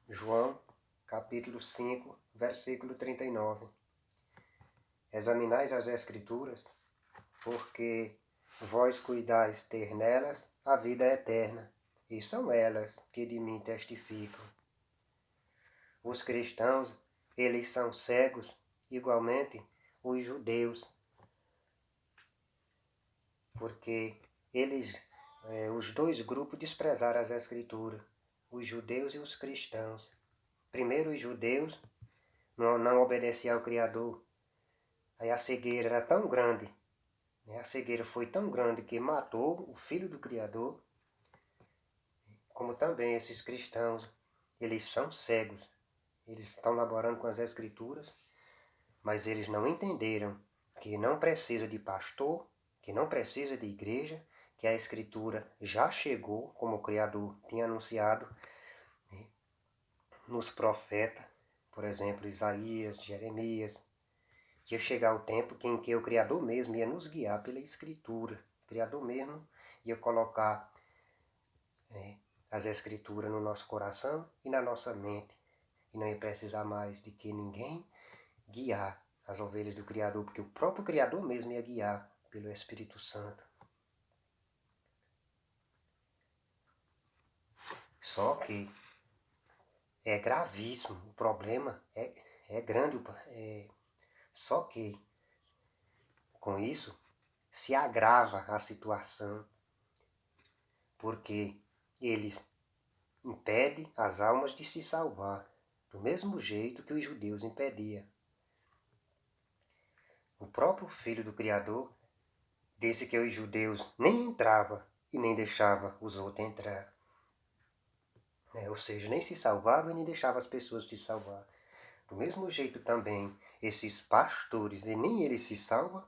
João, capítulo 5, versículo 39. Examinais as Escrituras, porque vós cuidais ter nelas a vida eterna, e são elas que de mim testificam. Os cristãos, eles são cegos, igualmente os judeus, porque os dois grupos desprezaram as Escrituras, os judeus e os cristãos. Primeiro, os judeus não obedeciam ao Criador. Aí a cegueira era tão grande, a cegueira foi tão grande que matou o Filho do Criador, como também esses cristãos, eles são cegos. Eles estão laborando com as Escrituras, mas eles não entenderam que não precisa de pastor, que não precisa de igreja, que a Escritura já chegou, como o Criador tinha anunciado, né, nos profetas, por exemplo, Isaías, Jeremias. Ia chegar o tempo em que o Criador mesmo ia nos guiar pela Escritura. O Criador mesmo ia colocar, as Escrituras no nosso coração e na nossa mente. E não ia precisar mais de que ninguém guiar as ovelhas do Criador, porque o próprio Criador mesmo ia guiar pelo Espírito Santo. Só que é gravíssimo, o problema é grande. Só que com isso se agrava a situação, porque eles impedem as almas de se salvar, do mesmo jeito que os judeus impediam. O próprio Filho do Criador disse que os judeus nem entravam e nem deixavam os outros entrar. Ou seja, nem se salvavam e nem deixavam as pessoas se salvar. Do mesmo jeito também, esses pastores, e nem eles se salvam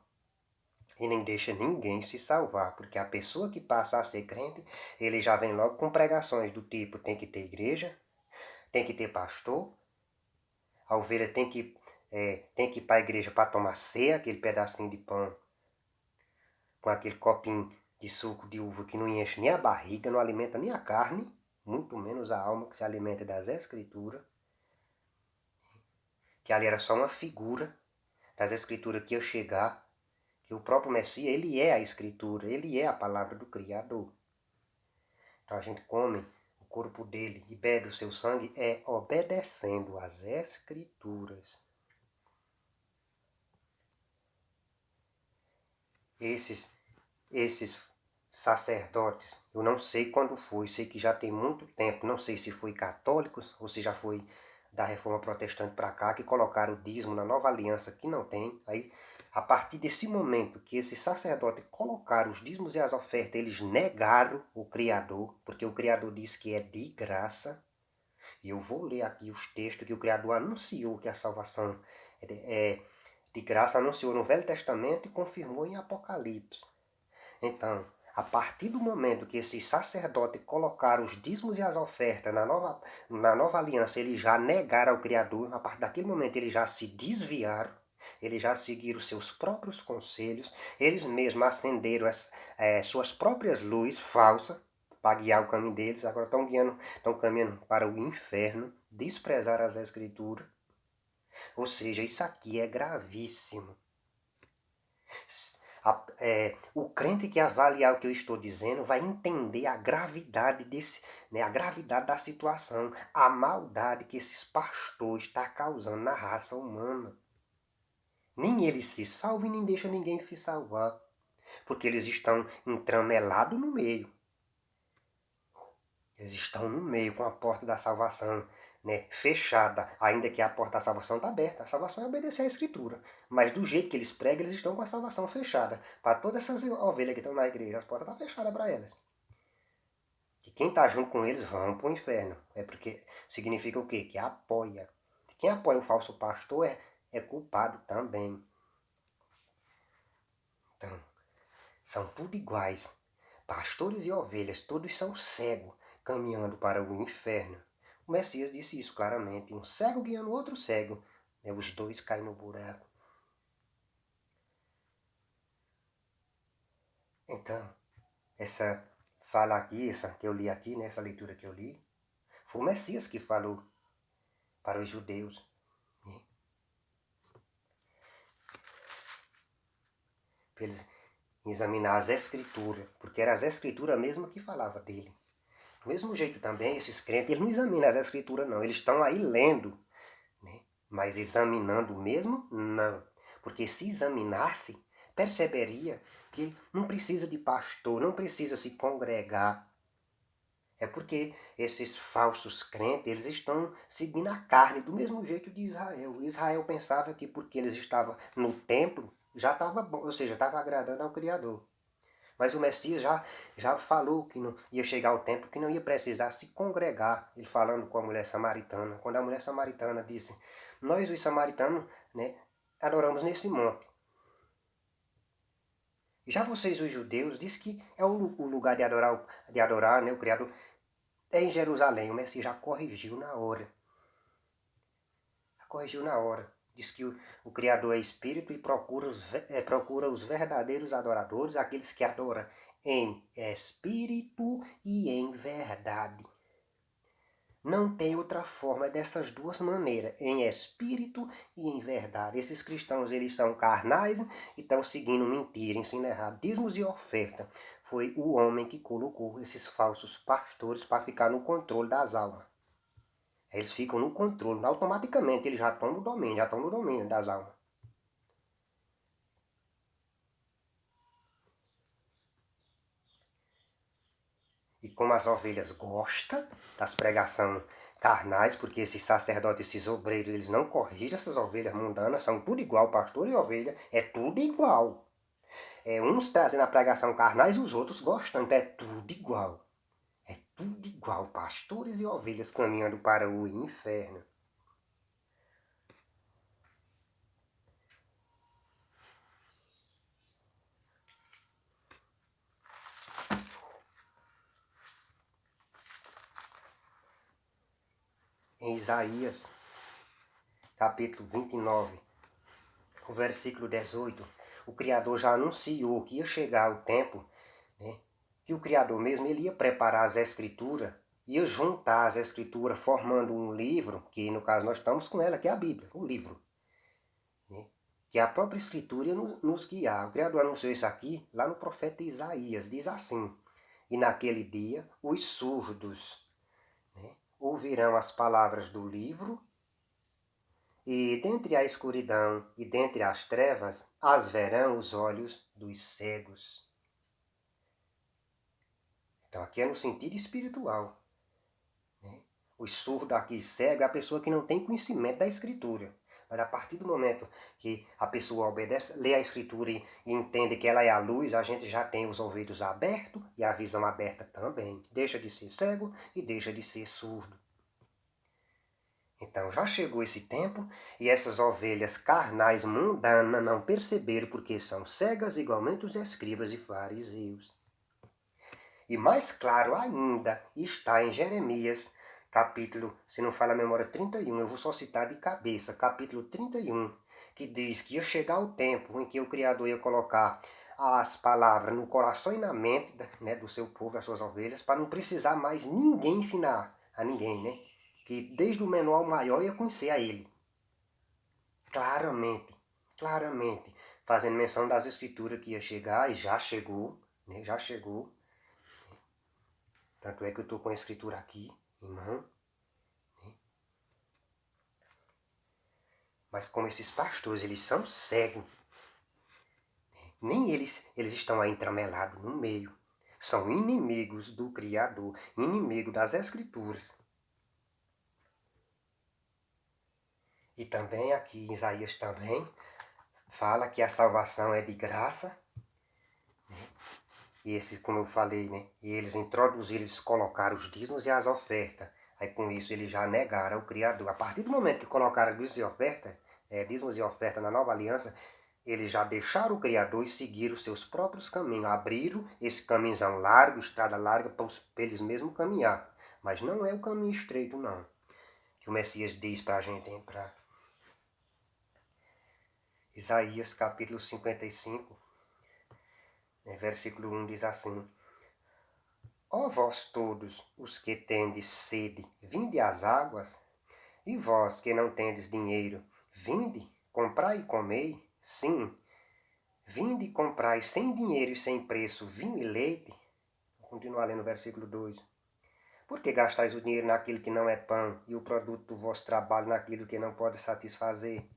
e nem deixa ninguém se salvar, porque a pessoa que passa a ser crente, ele já vem logo com pregações do tipo: tem que ter igreja, tem que ter pastor, a ovelha tem que ir para a igreja para tomar ceia, aquele pedacinho de pão com aquele copinho de suco de uva que não enche nem a barriga, não alimenta nem a carne, muito menos a alma que se alimenta das Escrituras, que ali era só uma figura das Escrituras que ia chegar, que o próprio Messias, ele é a Escritura, ele é a palavra do Criador. Então a gente come o corpo dele e bebe o seu sangue obedecendo às Escrituras. Esses sacerdotes, eu não sei quando foi, sei que já tem muito tempo, não sei se foi católicos ou se já foi da Reforma Protestante para cá, que colocaram o dízimo na Nova Aliança, que não tem. Aí, a partir desse momento que esses sacerdotes colocaram os dízimos e as ofertas, eles negaram o Criador, porque o Criador disse que é de graça. E eu vou ler aqui os textos que o Criador anunciou que a salvação é de graça, anunciou no Velho Testamento e confirmou em Apocalipse. Então, a partir do momento que esses sacerdotes colocaram os dízimos e as ofertas na nova aliança, eles já negaram ao Criador. A partir daquele momento eles já se desviaram, eles já seguiram seus próprios conselhos, eles mesmos acenderam suas próprias luzes falsas para guiar o caminho deles. Agora estão caminhando para o inferno, desprezar as Escrituras. Ou seja, isso aqui é gravíssimo. O crente que avaliar o que eu estou dizendo vai entender a gravidade a gravidade da situação, a maldade que esses pastores estão causando na raça humana. Nem eles se salvam e nem deixam ninguém se salvar, porque eles estão entramelados no meio. Eles estão no meio com a porta da salvação, fechada, ainda que a porta da salvação está aberta. A salvação é obedecer à Escritura. Mas do jeito que eles pregam, eles estão com a salvação fechada. Para todas essas ovelhas que estão na igreja, as portas estão fechadas para elas. E quem está junto com eles vão para o inferno. É porque significa o quê? Que apoia. Quem apoia o falso pastor é culpado também. Então, são tudo iguais. Pastores e ovelhas, todos são cegos, caminhando para o inferno. O Messias disse isso claramente. Um cego guiando outro cego. Os dois caem no buraco. Então, essa fala aqui, essa que eu li aqui, essa leitura que eu li, foi o Messias que falou. para os judeus. Né? Para eles examinar as escrituras, porque era as escrituras mesmo que falava dele. Do mesmo jeito também, esses crentes, eles não examinam as escrituras não, eles estão aí lendo, né? Mas examinando mesmo, não. Porque se examinasse, perceberia que não precisa de pastor, não precisa se congregar. É porque esses falsos crentes, eles estão seguindo a carne, do mesmo jeito de Israel. Israel pensava que porque eles estavam no templo, já estava bom, ou seja, estava agradando ao Criador. Mas o Messias já falou que não ia chegar o tempo que não ia precisar se congregar. Ele falando com a mulher samaritana. Quando a mulher samaritana disse, nós os samaritanos, né, adoramos nesse monte. E já vocês os judeus, diz que é o lugar de adorar, né, o Criador. É em Jerusalém. O Messias já corrigiu na hora. Já corrigiu na hora. Diz que o Criador é Espírito e procura os verdadeiros adoradores, aqueles que adoram em espírito e em verdade. Não tem outra forma, é dessas duas maneiras, em espírito e em verdade. Esses cristãos, eles são carnais e estão seguindo mentira, ensino errado, dízimos e oferta. Foi o homem que colocou esses falsos pastores para ficar no controle das almas. Eles ficam no controle, automaticamente eles já estão no domínio das almas. E como as ovelhas gostam das pregações carnais, porque esses sacerdotes, esses obreiros, eles não corrigem essas ovelhas mundanas, são tudo igual, pastor e ovelha, é tudo igual. É uns trazendo a pregação carnais e os outros gostando, é tudo igual. É tudo igual, pastores e ovelhas caminhando para o inferno. Em Isaías, capítulo 29, o versículo 18, o Criador já anunciou que ia chegar o tempo, né, que o Criador mesmo ele ia preparar as Escrituras, ia juntar as Escrituras formando um livro, que no caso nós estamos com ela, que é a Bíblia, o livro. Né, que a própria Escritura ia nos guiar. O Criador anunciou isso aqui lá no profeta Isaías, diz assim, e naquele dia os surdos, né, ouvirão as palavras do livro, e dentre a escuridão e dentre as trevas, as verão os olhos dos cegos. Então aqui é no sentido espiritual. Né? O surdo aqui cego é a pessoa que não tem conhecimento da Escritura. Mas a partir do momento que a pessoa obedece, lê a Escritura e entende que ela é a luz, a gente já tem os ouvidos abertos e a visão aberta também. Deixa de ser cego e deixa de ser surdo. Então já chegou esse tempo e essas ovelhas carnais mundanas não perceberam porque são cegas igualmente os escribas e fariseus. E mais claro ainda está em Jeremias, capítulo, se não falha a memória, 31, eu vou só citar de cabeça, capítulo 31, que diz que ia chegar o tempo em que o Criador ia colocar as palavras no coração e na mente, né, do seu povo, das suas ovelhas, para não precisar mais ninguém ensinar a ninguém, né? Que desde o menor ao maior ia conhecer a ele. Claramente, claramente, fazendo menção das escrituras que ia chegar, e já chegou, né? Já chegou. Tanto é que eu estou com a escritura aqui, em mão. Né? Mas como esses pastores, eles são cegos, nem eles estão aí entramelados no meio. São inimigos do Criador, inimigo das escrituras. E também aqui em Isaías também fala que a salvação é de graça. Né? E esses, como eu falei, né? E eles introduziram, eles colocaram os dízimos e as ofertas. Aí com isso eles já negaram o Criador. A partir do momento que colocaram dízimos e ofertas na nova aliança, eles já deixaram o Criador e seguiram os seus próprios caminhos. Abriram esse caminhão largo, estrada larga, para eles mesmos caminhar. Mas não é o caminho estreito, não. Que o Messias diz para a gente entrar. Isaías capítulo 55, versículo 1 diz assim: Ó vós todos os que tendes sede, vinde às águas, E vós, que não tendes dinheiro, vinde, comprai e comei, sim, vinde e comprai sem dinheiro e sem preço vinho e leite. Vou continuar lendo o versículo 2. Por que gastais o dinheiro naquilo que não é pão e o produto do vosso trabalho naquilo que não pode satisfazer?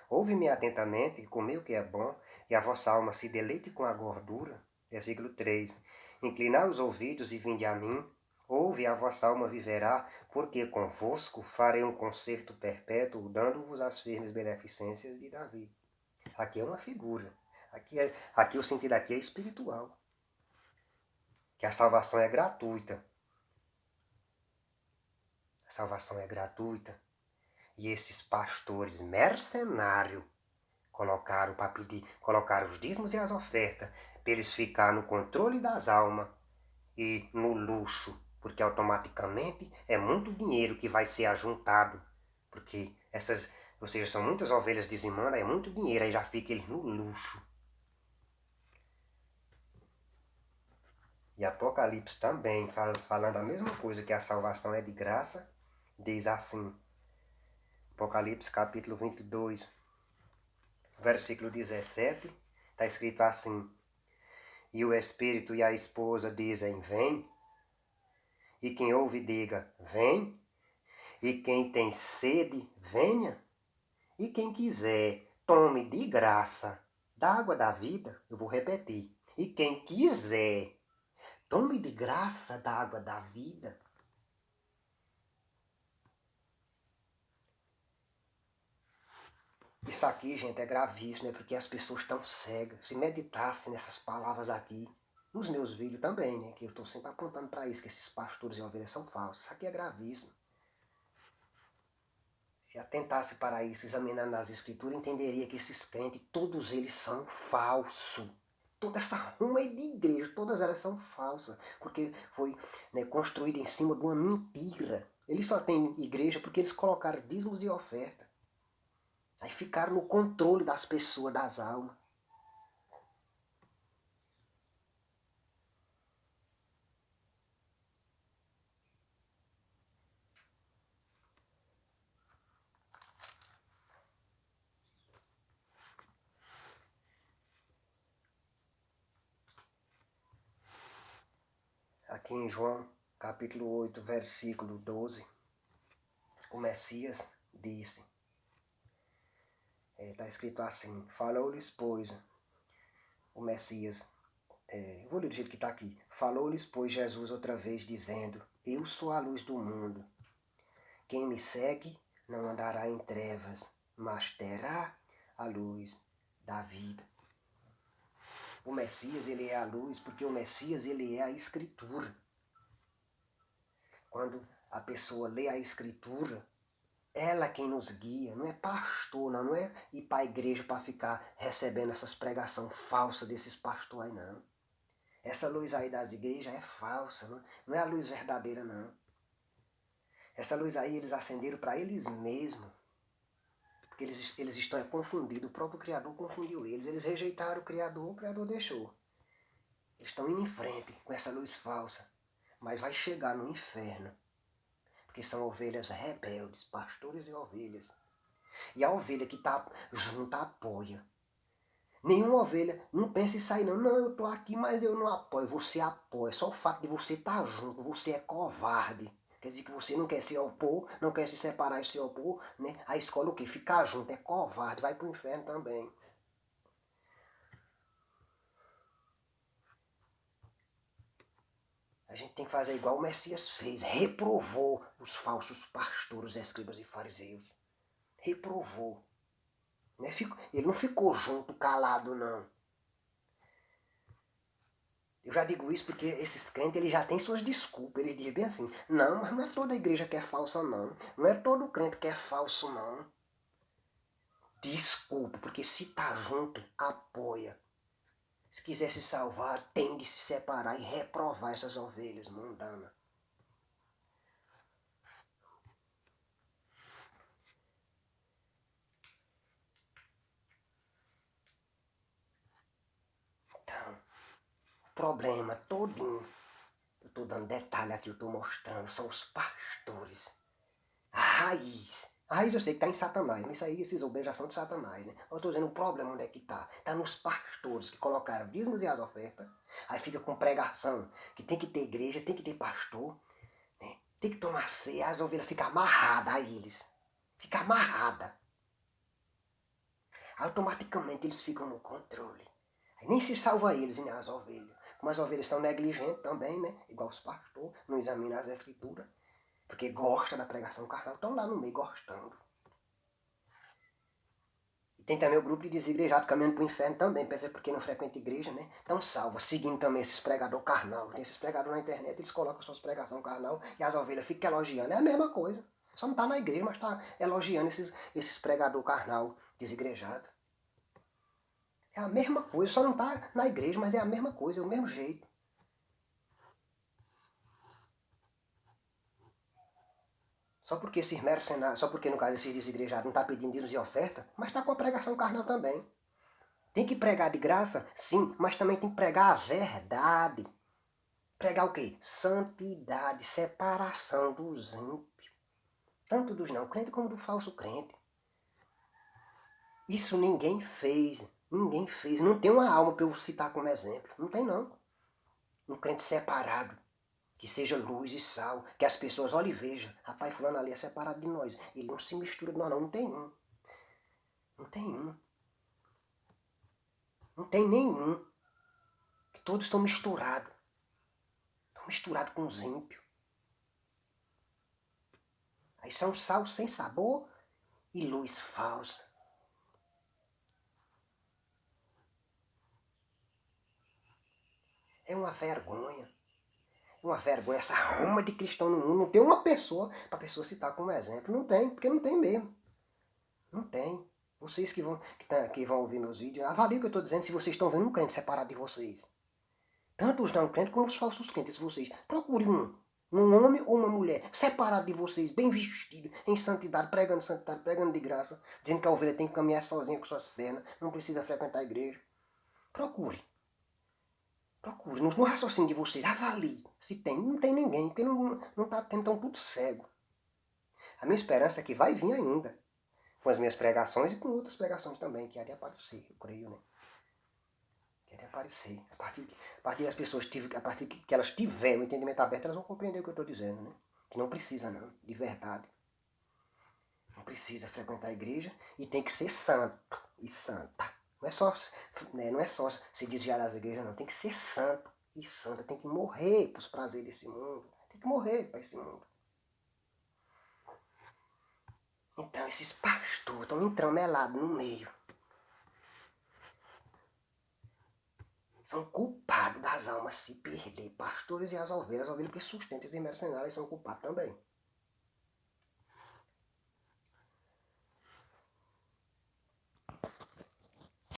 Ouve-me atentamente, comei o que é bom, e a vossa alma se deleite com a gordura. Versículo 3. Inclinai os ouvidos e vinde a mim. Ouve, a vossa alma viverá, porque convosco farei um concerto perpétuo, dando-vos as firmes beneficências de Davi. Aqui é uma figura. Aqui o sentido aqui é espiritual. Que a salvação é gratuita. A salvação é gratuita. E esses pastores mercenários colocaram os dízimos e as ofertas, para eles ficarem no controle das almas e no luxo, porque automaticamente é muito dinheiro que vai ser ajuntado, porque ou seja, são muitas ovelhas dizimando, é muito dinheiro, aí já fica eles no luxo. E Apocalipse também, falando a mesma coisa, que a salvação é de graça, diz assim, Apocalipse capítulo 22, versículo 17, está escrito assim: E o Espírito e a esposa dizem, vem. E quem ouve, diga, vem. E quem tem sede, venha. E quem quiser, tome de graça da água da vida. Eu vou repetir. E quem quiser, tome de graça da água da vida. Isso aqui, gente, é gravíssimo, é porque as pessoas estão cegas. Se meditassem nessas palavras aqui, nos meus vídeos também, né? Que eu estou sempre apontando para isso, que esses pastores e ovelhas são falsos. Isso aqui é gravíssimo. Se atentasse para isso, examinando as escrituras, entenderia que esses crentes, todos eles são falsos. Toda essa ruma de igreja, todas elas são falsas, porque foi, né, construída em cima de uma mentira. Eles só têm igreja porque eles colocaram dízimos e oferta. Aí ficaram no controle das pessoas, das almas. Aqui em João, capítulo 8, versículo 12, o Messias disse, está escrito assim, falou-lhes, pois, o Messias, vou ler do jeito que está aqui. Falou-lhes, pois, Jesus outra vez, dizendo, eu sou a luz do mundo. Quem me segue não andará em trevas, mas terá a luz da vida. O Messias, ele é a luz, porque o Messias, ele é a Escritura. Quando a pessoa lê a Escritura, ela é quem nos guia, não é pastor, não é ir para a igreja para ficar recebendo essas pregações falsas desses pastores aí, não. Essa luz aí das igrejas é falsa, não é a luz verdadeira, não. Essa luz aí eles acenderam para eles mesmos, porque eles estão confundidos, o próprio Criador confundiu eles. Eles rejeitaram o Criador deixou. Eles estão indo em frente com essa luz falsa, mas vai chegar no inferno, porque são ovelhas rebeldes, pastores e ovelhas. E a ovelha que está junto apoia. Nenhuma ovelha não pensa em sair, não. Não, eu estou aqui, mas eu não apoio. Você apoia. Só o fato de você estar junto, você é covarde. Quer dizer que você não quer se opor, não quer se separar e se opor, né? A escola o quê? Ficar junto, é covarde, vai para o inferno também. A gente tem que fazer igual o Messias fez. Reprovou os falsos pastores, escribas e fariseus. Reprovou. Ele não ficou junto, calado, não. Eu já digo isso porque esses crentes eles já têm suas desculpas. Eles dizem bem assim, não, mas não é toda igreja que é falsa, não. Não é todo crente que é falso, não. Desculpa, porque se tá junto, apoia. Se quiser se salvar, tem de se separar e reprovar essas ovelhas mundanas. Então, o problema todinho, eu estou dando detalhe aqui, eu estou mostrando, são os pastores. A raiz. A raiz eu sei que está em Satanás, mas isso aí, esses obreiros já são de Satanás, né? Eu estou dizendo o problema onde é que está. Está nos pastores que colocaram dízimos e as ofertas, aí fica com pregação, que tem que ter igreja, tem que ter pastor, né? Tem que tomar ceia, as ovelhas ficam amarradas a eles. Fica amarrada. Automaticamente eles ficam no controle. Aí nem se salva eles e nem as ovelhas. Como as ovelhas são negligentes também, né? Igual os pastores, não examinam as escrituras. Porque gosta da pregação carnal, estão lá no meio gostando. E tem também o grupo de desigrejados caminhando para o inferno também, pensa porque não frequenta igreja, né? Então salva, seguindo também esses pregadores carnal. Tem esses pregadores na internet, eles colocam suas pregações carnal e as ovelhas ficam elogiando. É a mesma coisa. Só não está na igreja, mas está elogiando esses pregadores carnal desigrejados. É a mesma coisa, só não está na igreja, mas é a mesma coisa, é o mesmo jeito. Só porque esses mercenários, só porque no caso esses desigrejados não está pedindo dízimos e oferta, mas está com a pregação carnal também. Tem que pregar de graça? Sim, mas também tem que pregar a verdade. Pregar o quê? Santidade, separação dos ímpios. Tanto dos não crentes como do falso crente. Isso ninguém fez. Ninguém fez. Não tem uma alma para eu citar como exemplo. Não tem não. Um crente separado. Que seja luz e sal. Que as pessoas olhem e vejam. Rapaz, fulano ali é separado de nós. Ele não se mistura de nós não. Não tem um. Não tem um. Não tem nenhum. Todos estão misturados. Estão misturados com os ímpios. Aí são sal sem sabor e luz falsa. É uma vergonha. É uma vergonha essa roma de cristão no mundo. Não tem uma pessoa para a pessoa citar como exemplo. Não tem, porque não tem mesmo. Não tem. Vocês que vão ouvir meus vídeos, avaliem o que eu estou dizendo se vocês estão vendo um crente separado de vocês. Tanto os não crentes como os falsos crentes, vocês. Procure um homem ou uma mulher separado de vocês, bem vestido, em santidade, pregando de graça, dizendo que a ovelha tem que caminhar sozinha com suas pernas, não precisa frequentar a igreja. Procure. Procure. No raciocínio de vocês, avalie se tem. Não tem ninguém, porque não está tendo, tão tudo cego. A minha esperança é que vai vir ainda, com as minhas pregações e com outras pregações também, que há de aparecer, eu creio, né? Que há de aparecer. A partir das pessoas, a partir que elas tiverem o entendimento aberto, elas vão compreender o que eu estou dizendo, né? Que não precisa, não, de verdade. Não precisa frequentar a igreja e tem que ser santo e santa. Não é só se desviar das igrejas, não. Tem que ser santo e santa. Tem que morrer para os prazeres desse mundo. Tem que morrer para esse mundo. Então, esses pastores estão entramelados no meio. São culpados das almas se perder. Pastores e as ovelhas que sustentam esses mercenários são culpados também.